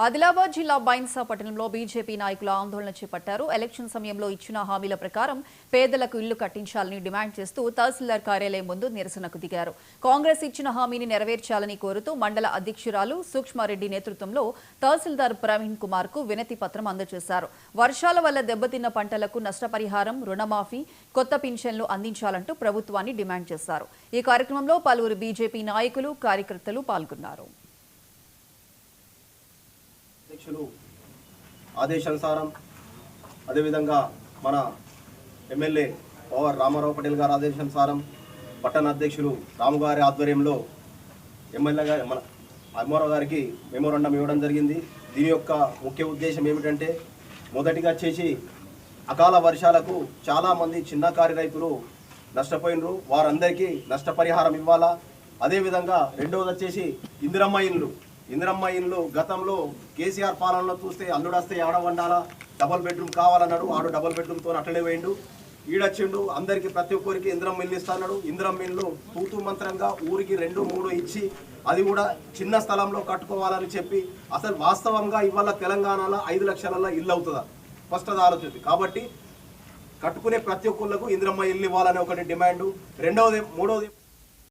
ఆదిలాబాద్ జిల్లా బైన్సా పట్టణంలో బీజేపీ నాయకులు ఆందోళన చేపట్టారు. ఎలక్షన్ సమయంలో ఇచ్చిన హామీల ప్రకారం పేదలకు ఇళ్లు కట్టించాలని డిమాండ్ చేస్తూ తహసీల్దార్ కార్యాలయం ముందు నిరసనకు దిగారు. కాంగ్రెస్ ఇచ్చిన హామీని నెరవేర్చాలని కోరుతూ మండల అధ్యక్షురాలు సూక్ష్మారెడ్డి నేతృత్వంలో తహసీల్దార్ ప్రవీణ్ కుమార్ కు వినతి పత్రం అందజేశారు. వర్షాల వల్ల దెబ్బతిన్న పంటలకు నష్టపరిహారం, రుణమాఫీ, కొత్త పింఛన్లు అందించాలంటూ ప్రభుత్వాన్ని డిమాండ్ చేశారు. ఈ కార్యక్రమంలో పలువురు బీజేపీ నాయకులు, కార్యకర్తలు పాల్గొన్నారు. అధ్యక్షులు ఆదేశానుసారం అదేవిధంగా మన ఎమ్మెల్యే పవర్ రామారావు పటేల్ గారి ఆదేశానుసారం పట్టణ అధ్యక్షులు రాము గారి ఆధ్వర్యంలో ఎమ్మెల్యే గారి మన అమ్మారావు గారికి మెమోరాండం ఇవ్వడం జరిగింది. దీని యొక్క ముఖ్య ఉద్దేశం ఏమిటంటే, మొదటిగా చేసి అకాల వర్షాలకు చాలామంది చిన్నకారు రైతులు నష్టపోయినరు. వారందరికీ నష్టపరిహారం ఇవ్వాలా. అదేవిధంగా రెండవది వచ్చేసి ఇందిరమ్మ ఇండ్లు గతంలో కేసీఆర్ పాలనలో చూస్తే అల్లుడొస్తే ఆడ వండాలా, డబల్ బెడ్రూమ్ కావాలన్నాడు. ఆడు డబల్ బెడ్రూమ్తో అట్లనే వేయండు. ఈడొచ్చిండు, అందరికీ ప్రతి ఒక్కరికి ఇందిరమ్మ ఇల్లు ఇస్తాడు. ఇందిరమ్మ ఇల్లు తూతూ మంత్రంగా ఊరికి 2-3 ఇచ్చి అది కూడా చిన్న స్థలంలో కట్టుకోవాలని చెప్పి, అసలు వాస్తవంగా ఇవాళ తెలంగాణలో 5 లక్షల ఇల్లు అవుతుందా ఫస్ట్ అది ఆలోచించి. కాబట్టి కట్టుకునే ప్రతి ఒక్కళ్ళకు ఇందిరమ్మ ఇల్లు ఇవ్వాలనే ఒకటి డిమాండు. మూడవది